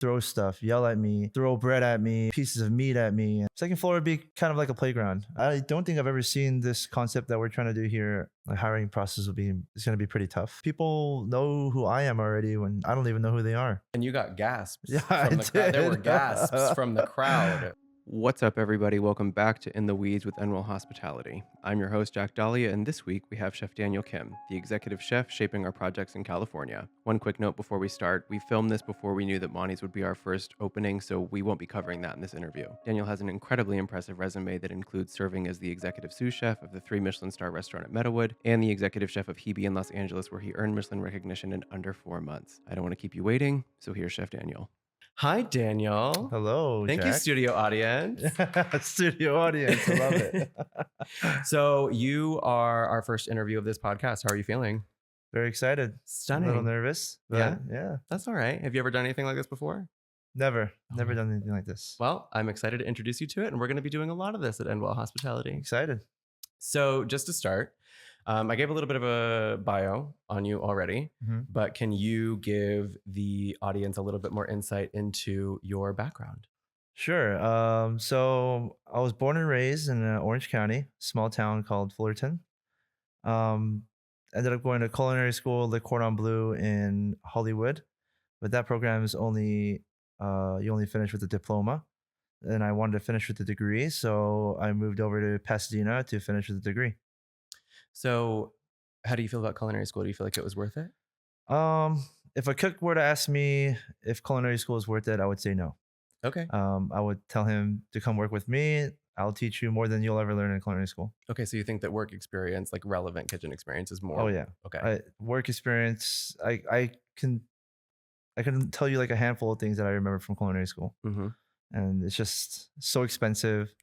throw stuff, yell at me, throw bread at me, pieces of meat at me. Second floor would be kind of like a playground. I don't think I've ever seen this concept that we're trying to do here. The hiring process it's going to be pretty tough. People know who I am already when I don't even know who they are. And you got gasps Yeah, I from the crowd. There were did. gasps from the crowd. What's up, everybody? Welcome back to In the Weeds with Endwell Hospitality. I'm your host, Jack Dahlia, and this week we have Chef Daniel Kim, the executive chef shaping our projects in California. One quick note before we start, we filmed this before we knew that Monte's would be our first opening, so we won't be covering that in this interview. Daniel has an incredibly impressive resume that includes serving as the executive sous chef of the 3 Michelin-starred restaurant at Meadowood and the executive chef of Hibi in Los Angeles, where he earned Michelin recognition in under 4 months. I don't want to keep you waiting, so here's Chef Daniel. Hi, Daniel. Hello, Thank you, Jack. studio audience. Studio audience. I love it. So you are our first interview of this podcast. How are you feeling? Very excited. Stunning. A little nervous. But yeah. That's all right. Have you ever done anything like this before? Never done anything like this. Well, I'm excited to introduce you to it, and we're going to be doing a lot of this at Endwell Hospitality. Excited. So just to start, I gave a little bit of a bio on you already, but can you give the audience a little bit more insight into your background? Sure. So I was born and raised in Orange County, small town called Fullerton. Ended up going to culinary school, Le Cordon Bleu in Hollywood, but that program is only you only finish with a diploma, and I wanted to finish with a degree, so I moved over to Pasadena to finish with a degree. So how do you feel about culinary school? Do you feel like it was worth it? If a cook were to ask me if culinary school is worth it, I would say no. Okay. I would tell him to come work with me. I'll teach you more than you'll ever learn in culinary school. Okay, so you think that work experience, like relevant kitchen experience, is more? Oh yeah. Okay. Work experience. I can tell you like a handful of things that I remember from culinary school, and it's just so expensive.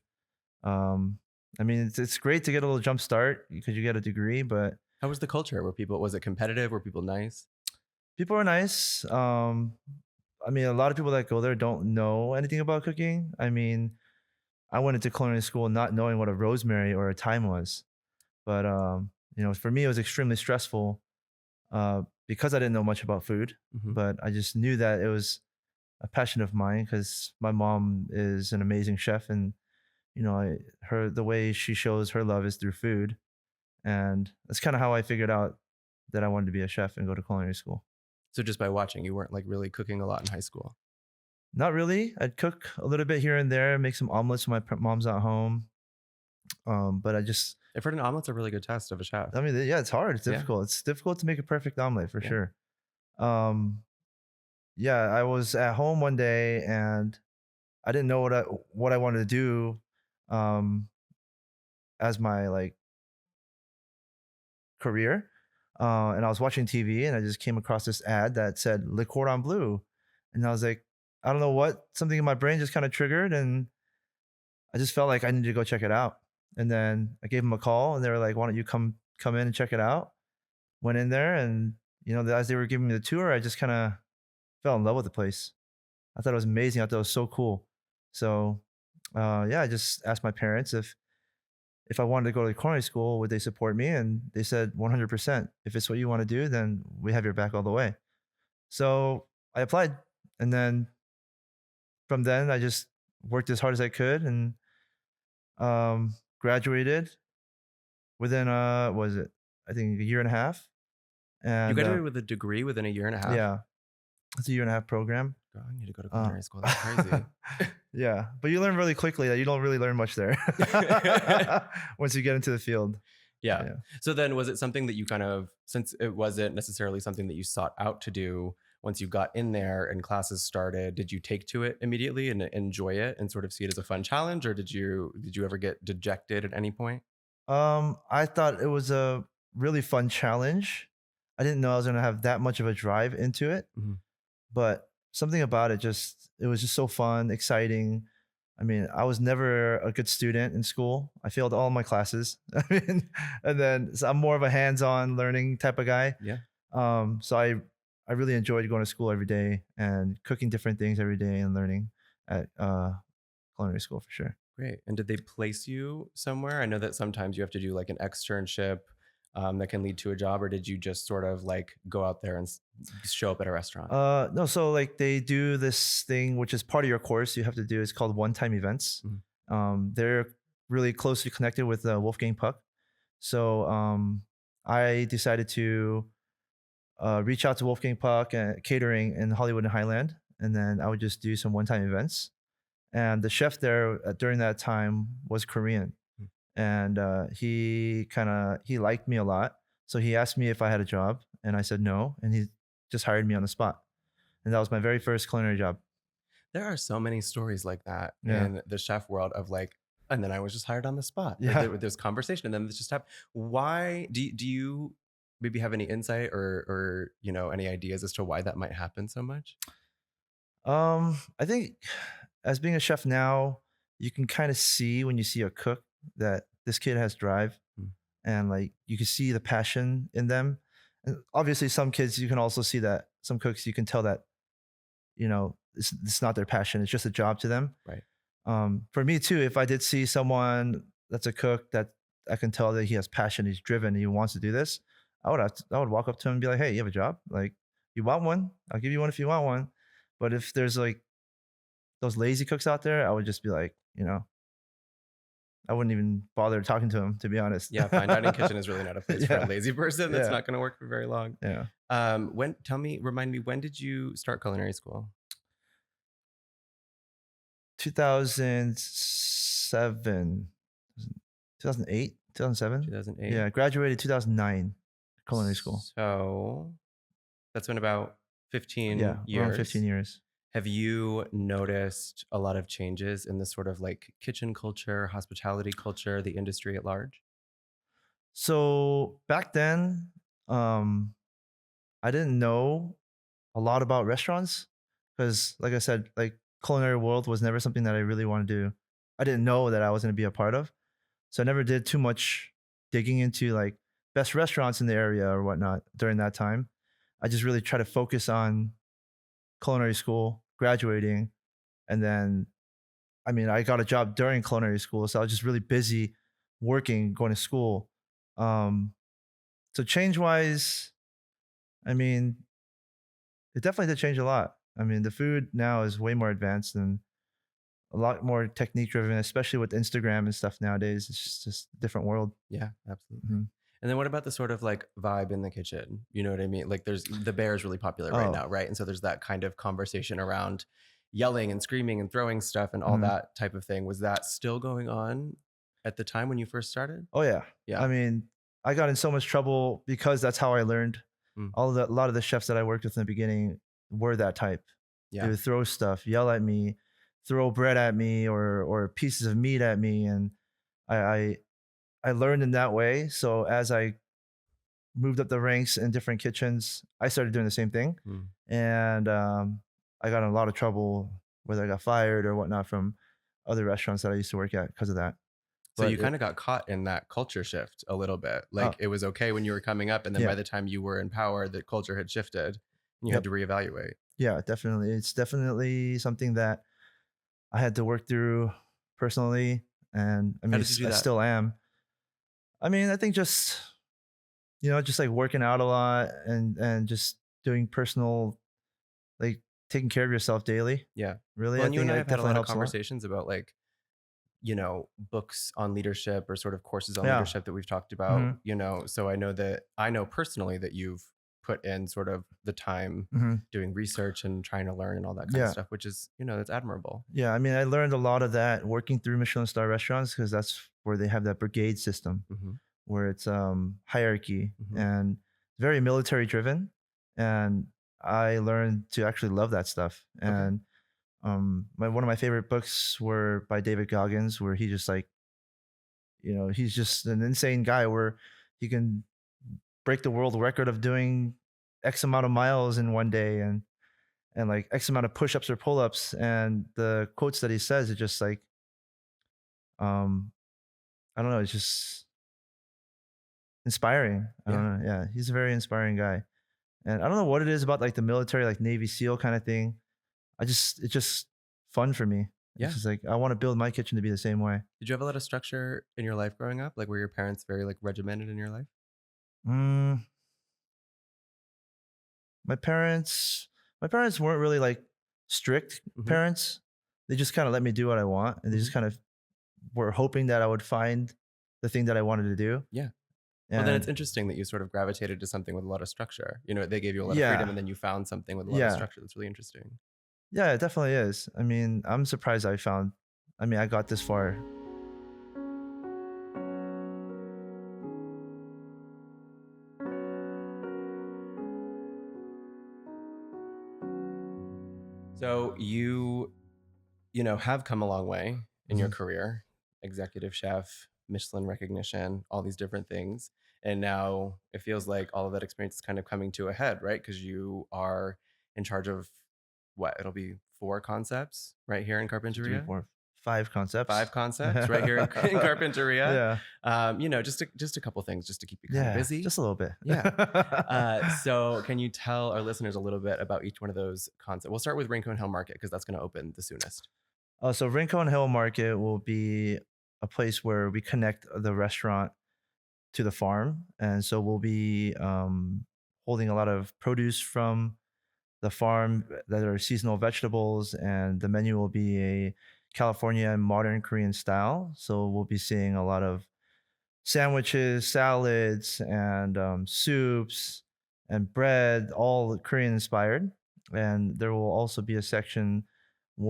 I mean, it's great to get a little jump start because you get a degree, but how was the culture? Was it competitive? Were people nice? People are nice. I mean, a lot of people that go there don't know anything about cooking. I mean, I went into culinary school not knowing what a rosemary or a thyme was, but for me, it was extremely stressful because I didn't know much about food. But I just knew that it was a passion of mine because my mom is an amazing chef, and the way she shows her love is through food, and that's kind of how I figured out that I wanted to be a chef and go to culinary school. So just by watching, you weren't like really cooking a lot in high school? Not really. I'd cook a little bit here and there, make some omelets when my mom's at home. But I've heard an omelet's a really good test of a chef. I mean, yeah, it's hard. It's difficult. It's difficult to make a perfect omelet for sure. Yeah, I was at home one day and I didn't know what I wanted to do as my career. And I was watching TV and I just came across this ad that said Le Cordon Bleu. And I was like, I don't know what, something in my brain just kind of triggered, and I just felt like I needed to go check it out. And then I gave them a call and they were like, why don't you come in and check it out? Went in there, and as they were giving me the tour, I just kind of fell in love with the place. I thought it was amazing. I thought it was so cool. So I just asked my parents if I wanted to go to culinary school, would they support me? And they said 100%. If it's what you want to do, then we have your back all the way. So I applied, and then from then I just worked as hard as I could, and graduated within I think a year and a half. And you graduated with a degree within a year and a half? Yeah, it's a year and a half program. Girl, I need to go to culinary school. That's crazy. Yeah, but you learn really quickly that you don't really learn much there once you get into the field. Yeah. So then was it something that you since it wasn't necessarily something that you sought out to do, once you got in there and classes started, did you take to it immediately and enjoy it and sort of see it as a fun challenge, or did you ever get dejected at any point? I thought it was a really fun challenge. I didn't know I was going to have that much of a drive into it, but something about it was just so fun, exciting. I mean, I was never a good student in school. I failed all my classes. So I'm more of a hands-on learning type of guy. Yeah. So I really enjoyed going to school every day and cooking different things every day and learning at culinary school for sure. Great. And did they place you somewhere? I know that sometimes you have to do like an externship that can lead to a job, or did you just sort of like go out there and show up at a restaurant? No, so like they do this thing which is part of your course you have to do. It's called one-time events. Mhm. They're really closely connected with Wolfgang Puck. So I decided to reach out to Wolfgang Puck and catering in Hollywood and Highland, and then I would just do some one-time events. And the chef there during that time was Korean, Mm. and he liked me a lot. So he asked me if I had a job, and I said no, and he just hired me on the spot. And that was my very first culinary job. There are so many stories like that Yeah, in the chef world of like, and then I was just hired on the spot. Like yeah. there's conversation, and then this just happened. Why do you maybe have any insight or any ideas as to why that might happen so much? I think as being a chef now, you can kind of see when you see a cook that this kid has drive, Mm. and like you can see the passion in them. And obviously, some kids you can also see that some cooks you can tell that it's not their passion; it's just a job to them. Right. For me too, if I did see someone that's a cook that I can tell that he has passion, he's driven, he wants to do this, I would walk up to him and be like, "Hey, you have a job? Like, you want one? I'll give you one if you want one." But if there's like those lazy cooks out there, I would just be like, I wouldn't even bother talking to him, to be honest. Yeah, fine dining kitchen is really not a place for a Yeah, lazy person. That's yeah, not going to work for very long. yeah. Remind me, when did you start culinary school? 2007, 2008, 2007. 2008. Yeah, graduated 2009, culinary school. So that's been about 15 Yeah, around 15 years. years. Have you noticed a lot of changes in the sort of like kitchen culture, hospitality culture, the industry at large? So back then, um, I didn't know a lot about restaurants because, like I said, like culinary world was never something that I really wanted to do. I didn't know that I was going to be a part of, so I never did too much digging into like best restaurants in the area or whatnot during that time. I just really try to focus on culinary school, graduating, and then I mean I got a job during culinary school, so I was just really busy working, going to school. Um, so change wise, I mean, it definitely did change a lot. I mean, the food now is way more advanced and a lot more technique driven, especially with Instagram and stuff nowadays. It's just a different world. Yeah, absolutely. Mhm. And then what about the sort of like vibe in the kitchen? You know what I mean? Like there's the bear is really popular right Oh, now, right? And so there's that kind of conversation around yelling and screaming and throwing stuff and all mhm. that type of thing. Was that still going on at the time when you first started? Oh yeah. I Yeah. mean, I got in so much trouble because that's how I learned. Mm. A lot of the chefs that I worked with in the beginning were that type. They Yeah. would throw stuff, yell at me, throw bread at me, or pieces of meat at me, and I I, I learned in that way. So as I moved up the ranks in different kitchens, I started doing the same thing, Mm. and I got in a lot of trouble, whether I got fired or whatnot from other restaurants that I used to work at because of that. So you But kind of got caught in that culture shift a little bit. uh, Like it was okay when you were coming up, and then by yeah, the time you were in power, the culture had shifted and you had yep, to reevaluate. yeah, definitely. It's definitely something that I had to work through personally, and I How mean, did you do I that? still am. I mean, I think just just like working out a lot and just doing personal, like taking care of yourself daily. Yeah. Really, Well, I and you think and I it have had a definitely lot of helps a lot. conversations about like, books on leadership or sort of courses on Yeah. leadership that we've talked about, Hmm. so I know personally that you've put in sort of the time Hmm. doing research and trying to learn and all that kind of Yeah. stuff, which is, that's admirable. Yeah. I mean, I learned a lot of that working through Michelin-star restaurants because that's where they have that brigade system Hmm. where it's hierarchy Hmm. and very military driven. And I learned to actually love that stuff. Okay. And one of my favorite books were by David Goggins, where he just like, he's just an insane guy where he can break the world record of doing X amount of miles in one day and like X amount of push-ups or pull-ups. And the quotes that he says are just like, um, I don't know, it's just inspiring. I Yeah. don't know. Yeah, he's a very inspiring guy. And I don't know what it is about like the military, like Navy SEAL kind of thing. It's just fun for me. It's Yeah. just like I want to build my kitchen to be the same way. Did you have a lot of structure in your life growing up? Like, were your parents very like regimented in your life? Mm, my parents, my parents weren't really like strict Hmm. parents. They just kind of let me do what I want, and they Hmm. just kind of were hoping that I would find the thing that I wanted to do. Yeah. Well, then it's And interesting that you sort of gravitated to something with a lot of structure. They gave you a lot of freedom, yeah, and then you found something with a lot of yeah, structure. That's really interesting. yeah, it definitely is. I mean, I'm surprised I mean, I got this far. So you have come a long way in your Mhm. career, executive chef, Michelin recognition, all these different things. And now it feels like all of that experience is kind of coming to a head, right? Because you are in charge of what? It'll be four concepts right here in Two, three, Carpinteria. four, five Five concepts. concepts right here in, in Carpinteria. Yeah, Just a couple things just to keep you kind of yeah, busy. just a little bit. Yeah. So can you tell our listeners a little bit about each one of those concepts? We'll start with Rincon Hill Market because that's going to open the soonest. So Rincon Hill Market will be a place where we connect the restaurant to the farm, and so we'll be holding a lot of produce from the farm that are seasonal vegetables, and the menu will be a California modern Korean style. So we'll be seeing a lot of sandwiches, salads, and soups and bread, all Korean inspired. And there will also be a section there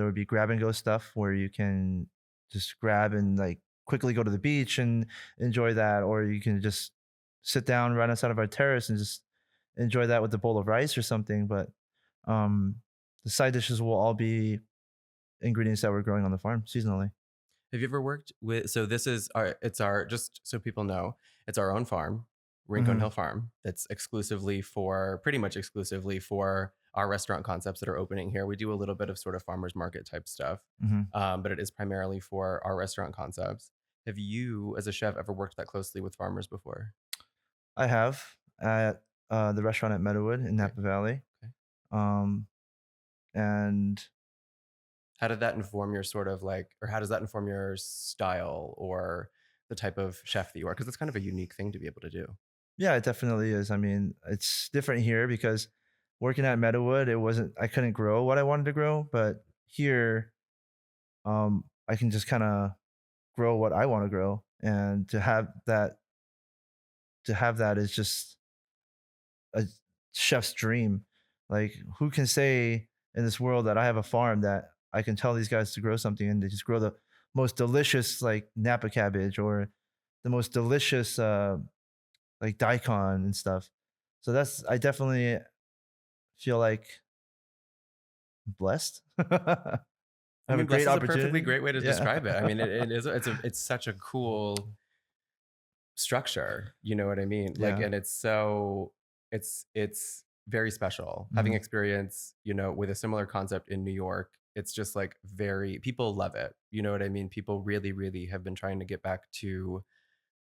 will be grab and go stuff where you can just grab and like quickly go to the beach and enjoy that, or you can just sit down right outside of our terrace and just enjoy that with a bowl of rice or something. But um, the side dishes will all be ingredients that we're growing on the farm seasonally. Have you ever worked with? So this is our just so people know, it's our own farm, Rincon Hmm. Hill Farm. That's pretty much exclusively for our restaurant concepts that are opening here. We do a little bit of sort of farmers market type stuff, Hmm. but it is primarily for our restaurant concepts. Have you, as a chef, ever worked that closely with farmers before? I have at the restaurant at Meadowood in Okay. Napa Valley. Okay. Um, and How did that inform your sort of like, or how does that inform your style or the type of chef that you are? Because it's kind of a unique thing to be able to do. yeah, it definitely is. I mean, it's different here because working at Meadowood, I couldn't grow what I wanted to grow, but here, I can just kind of grow what I want to grow. And to have that is just a chef's dream. Like, who can say in this world that I have a farm that I can tell these guys to grow something and they just grow the most delicious like Napa cabbage or the most delicious like daikon and stuff. So I definitely feel like blessed. I I have a mean, blessed great is a perfectly opportunity. great way to Yeah. describe it. I mean, it's such a cool structure. You know what I mean? Like, Yeah. and it's very special. Having Mhm. experience, with a similar concept in New York, it's just like very people love it. You know what I mean? People really, really have been trying to get back to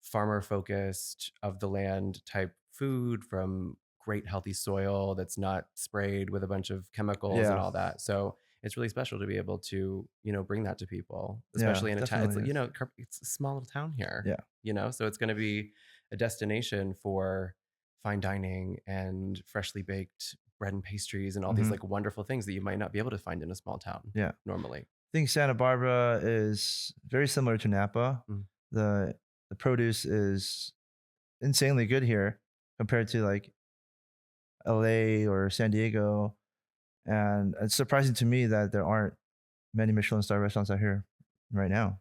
farmer focused of the land type food from great healthy soil that's not sprayed with a bunch of chemicals and Yeah. all that. So it's really special to be able to, bring that to people, Yeah, especially in a town. It's definitely like, is. it's a small little town here, Yeah. so it's going to be a destination for fine dining and freshly baked bread and pastries and all these Mhm. like wonderful things that you might not be able to find in a small town Yeah. normally. I think Santa Barbara is very similar to Napa. Mm. The the produce is insanely good here compared to like LA or San Diego. And it's surprising to me that there aren't many Michelin star restaurants out here right now.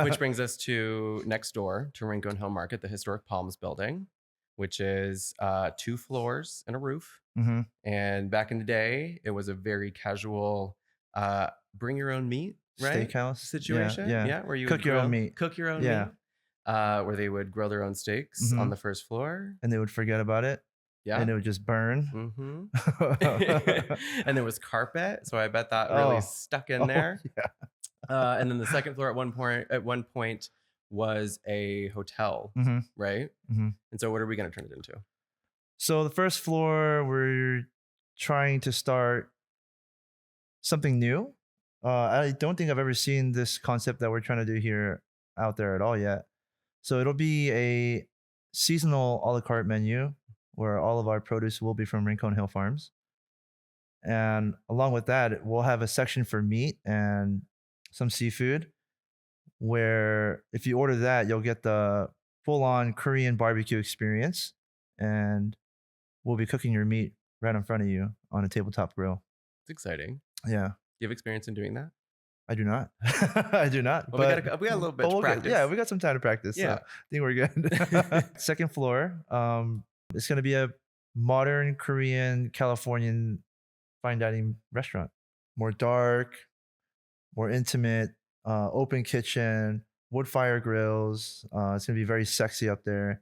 Which brings us to next door to Rincon Hill Market, the historic Palms building, which is 2 floors and a roof. Hmm. And back in the day, it was a very casual bring your own meat, right? Steakhouse. Yeah, Situation. yeah. Yeah, where you would Cook your own meat. cook your own Yeah. meat, where they would grill their own steaks on Hmm. the first floor. And they would forget about it Yeah. and it would just burn. Mm-hmm. And there was carpet, so I bet that really Oh, stuck in oh there. yeah. And then the second floor at one point was a hotel, Hmm. right? Hmm. And so what are we going to turn it into? So the first floor, we're trying to start something new. I don't think I've ever seen this concept that we're trying to do here out there at all yet. So it'll be a seasonal a la carte menu where all of our produce will be from Rincon Hill Farms. And along with that, we'll have a section for meat and some seafood where if you order that, you'll get the full on Korean barbecue experience. And we'll be cooking your meat right in front of you on a tabletop grill. It's exciting. Yeah. You have experience in doing that? I do not. I do not. Well, we got a little bit to practice. Yeah, we got some time to practice. So Yeah. I think we're good. Second floor. It's gonna be a modern Korean Californian fine dining restaurant. More dark, more intimate, open kitchen, wood fire grills. It's gonna be very sexy up there.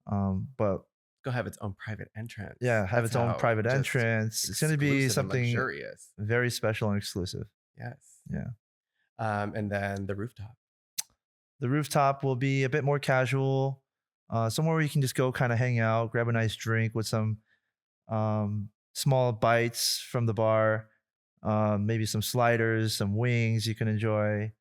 But Go have its own private entrance. yeah, have That's its own how private just entrance. It's gonna be exclusive and something luxurious. very special and exclusive. Yes. Yeah. And then the rooftop. The rooftop will be a bit more casual, somewhere where you can just go kind of hang out, grab a nice drink with some small bites from the bar, maybe some sliders, some wings you can enjoy,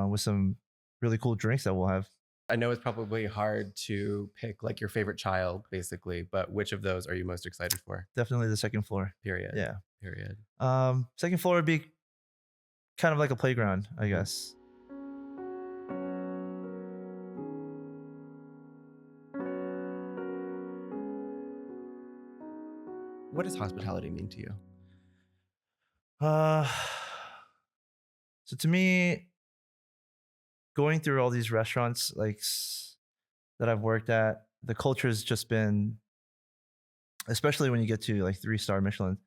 with some really cool drinks that we'll have. I know it's probably hard to pick like your favorite child, basically, but which of those are you most excited for? Definitely the second floor. Period. Yeah. Period. Second floor would be kind of like a playground, I guess. What does hospitality mean to you? Uh, so to me, going through all these restaurants that I've worked at, the culture has just been, especially when you get to like 3-star Michelin,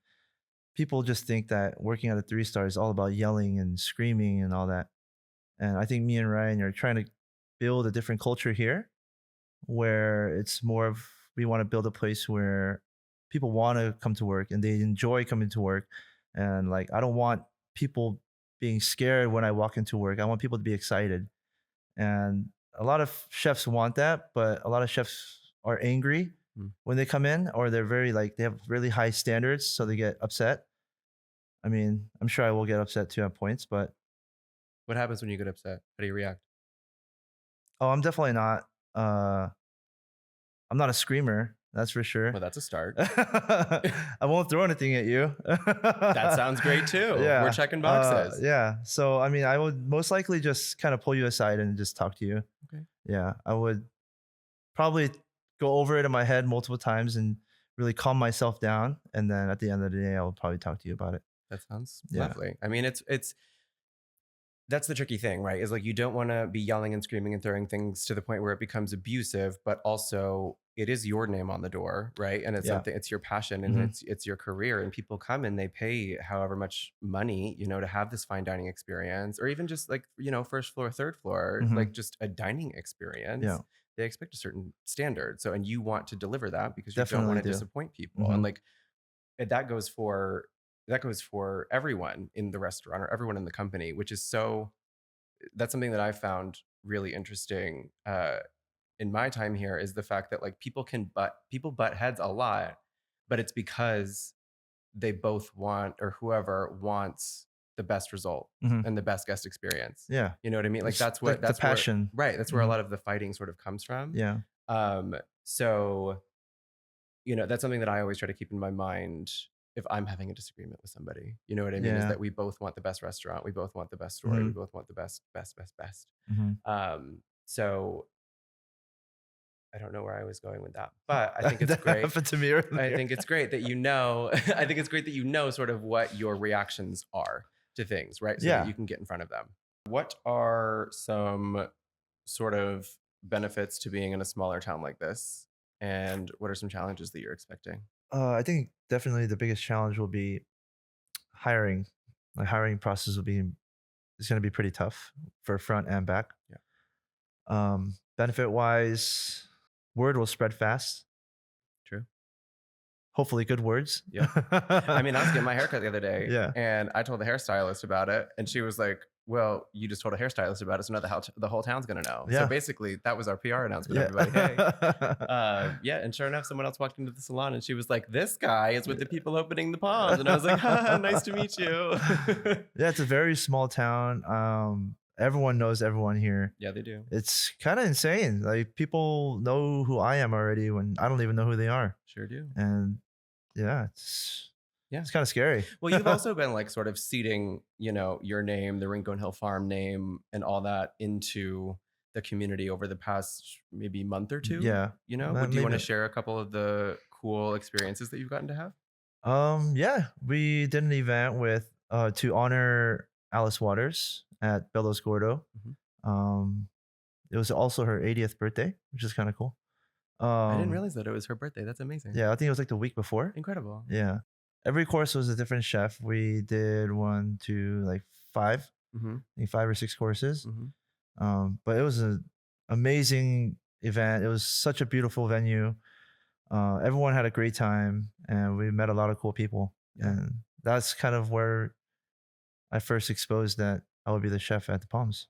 people just think that working at a 3-star is all about yelling and screaming and all that. And I think me and Ryan are trying to build a different culture here where it's more of we want to build a place where people want to come to work and they enjoy coming to work. And like, I don't want people being scared when I walk into work. I want people to be excited. And a lot of chefs want that, but a lot of chefs are angry when they come in, or they're very like they have really high standards, so they get upset. I mean, I'm sure I will get upset too at points, but What happens when you get upset? How do you react? I'm definitely not. I'm not a screamer, that's for sure. Well, that's a start. I won't throw anything at you. That sounds great too. Yeah. We're checking boxes. Yeah. So I mean, I would most likely just kind of pull you aside and just talk to you. Okay. Yeah, I would probably go over it in my head multiple times and really calm myself down, and then at the end of the day, I'll probably talk to you about it. That sounds Yeah. lovely. I mean, it's that's the tricky thing, right? Is like you don't want to be yelling and screaming and throwing things to the point where it becomes abusive, but also it is your name on the door, right? And it's Yeah. something, it's your passion and Mhm. it's your career, and people come and they pay however much money, to have this fine dining experience, or even just like, first floor, third floor, Mhm. like just a dining experience. Yeah. They expect a certain standard. So, and you want to deliver that because you don't Definitely want to do. disappoint people. Mhm. And like, that goes for everyone in the restaurant or everyone in the company, which is that's something that I found really interesting in my time here, is the fact that like people butt heads a lot, but it's because they both want, or whoever wants, the best result Mhm. and the best guest experience. Yeah. You know what I mean? Like It's that's the passion. right. That's where a Mhm. lot of the fighting sort of comes from. Yeah. So that's something that I always try to keep in my mind if I'm having a disagreement with somebody. You know what I mean? Is Yeah. that we both want the best restaurant, we both want the best story, we Mhm. both want the best. Mhm. So I don't know where I was going with that, but I think it's That great. happened to me earlier. I think it's great that I think it's great that sort of what your reactions are to things, right? So that Yeah. you can get in front of them. What are some sort of benefits to being in a smaller town like this? And what are some challenges that you're expecting? I think definitely the biggest challenge will be hiring. The hiring process is going to be pretty tough for front and back. Yeah. Benefit wise, word will spread fast. True. Hopefully, good words. Yeah. I mean, I was getting my haircut the other day, Yeah. and I told the hairstylist about it, and she was like, "Well, you just told a hairstylist about it, so now the whole town's gonna know." Yeah. So basically, that was our PR announcement. Yeah. Everybody, hey, yeah. And sure enough, someone else walked into the salon, and she was like, "This guy is with the people opening the ponds," and I was like, "Nice to meet you." Yeah, it's a very small town. everyone knows everyone here. Yeah, they do. It's kind of insane. Like people know who I am already when I don't even know who they are. Sure do. And yeah, it's Yeah. it's kind of scary. Well, you've also been like sort of seeding, your name, the Rincon Hill Farm name, and all that into the community over the past maybe month or two. Yeah. Would you want to Maybe. share a couple of the cool experiences that you've gotten to have? Yeah, we did an event with to honor Alice Waters at Bellows Gordo. Mhm. Um, it was also her 80th birthday, which is kind of cool. I didn't Um, realize that it was her birthday. That's amazing. yeah, I think it was like the week before. Incredible. Yeah. Every course was a different chef. We did one, two, like five, Mm-hmm. I think 5 or 6 courses. Mm-hmm. But it was an amazing event. It was such a beautiful venue. Everyone had a great time, and we met a lot of cool people. Yeah. And that's kind of where I first exposed that I would be the chef at the Palms.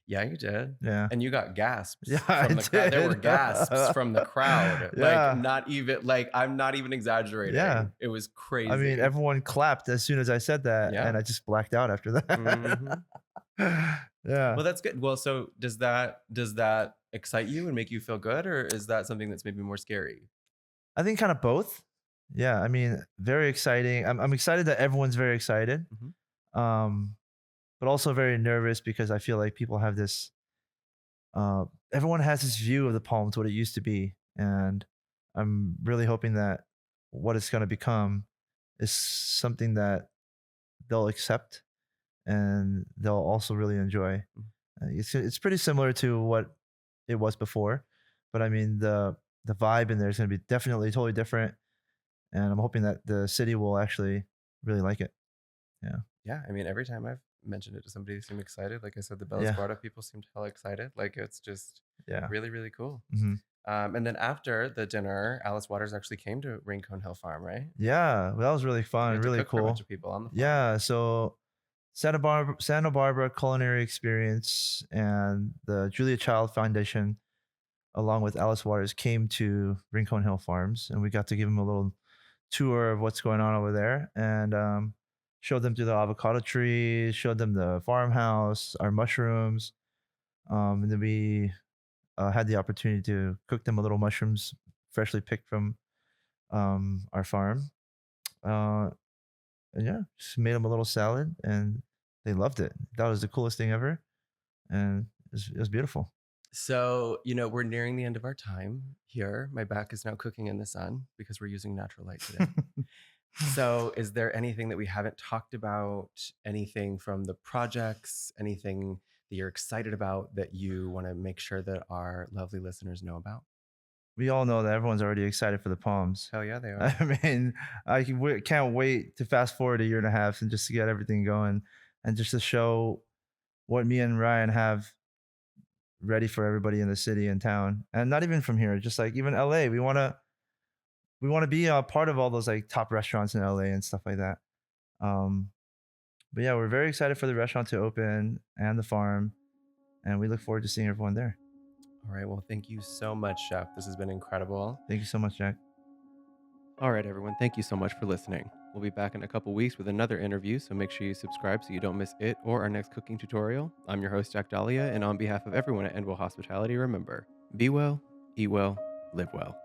Yeah, you did. Yeah. And you got Yeah, gasps I from the crowd. There were did. gasps from the crowd. Like Yeah. not even like I'm not even Yeah. exaggerating. It was I mean, crazy. everyone clapped as soon as I said that, Yeah. and I just blacked out after that. Hmm. Yeah. Well, that's good. Well, so does that excite you and make you feel good, or is that something that's maybe more scary? I think kind of both. Yeah, I mean, very exciting. I'm excited that everyone's very excited. Mhm. Um, but also very nervous because I feel like people have this everyone has this view of the Palms, what it used to be. And I'm really hoping that what it's gonna become is something that they'll accept and they'll also really enjoy. Mhm. It's pretty similar to what it was before, but I mean the vibe in there is gonna be definitely totally different, and I'm hoping that the city will actually really like it. Yeah. Yeah, I mean, every time I've mentioned it to somebody, they seem excited. Like I said, the Bella Yeah. Sparta people seemed hella excited. Like it's just Yeah. really, really cool. Mhm. And then after the dinner, Alice Waters actually came to Rincon Hill Farm, right? Yeah, well, that was really You fun, had to really cook for a bunch cool. of people on the farm. Yeah, so Santa Barbara Culinary Experience and the Julia Child Foundation, along with Alice Waters, came to Rincon Hill Farms, and we got to give them a little tour of what's going on over there, and showed them through the avocado trees, showed them the farmhouse, our mushrooms, and then we had the opportunity to cook them a little mushrooms freshly picked from our farm. Uh, and yeah, just made them a little salad, and they loved it. That was the coolest thing ever, and it was beautiful. So, we're nearing the end of our time here. My back is now cooking in the sun because we're using natural light today. So, is there anything that we haven't talked about? Anything from the projects? Anything that you're excited about that you want to make sure that our lovely listeners know about? We all know that everyone's already excited for the Palms. Hell yeah, they are. I mean, can't wait to fast forward a year and a half and just to get everything going and just to show what me and Ryan have ready for everybody in the city and town, and not even from here, just like even LA. We want to be a part of all those like top restaurants in LA and stuff like that. Um, but yeah, we're very excited for the restaurant to open and the farm, and we look forward to seeing everyone there. All right. Well, thank you so much, Chef. This has been incredible. Thank you so much, Jack. All right, everyone. Thank you so much for listening. We'll be back in a couple weeks with another interview, so make sure you subscribe so you don't miss it or our next cooking tutorial. I'm your host, Jack Dahlia, and on behalf of everyone at Endwell Hospitality, remember, be well, eat well, live well.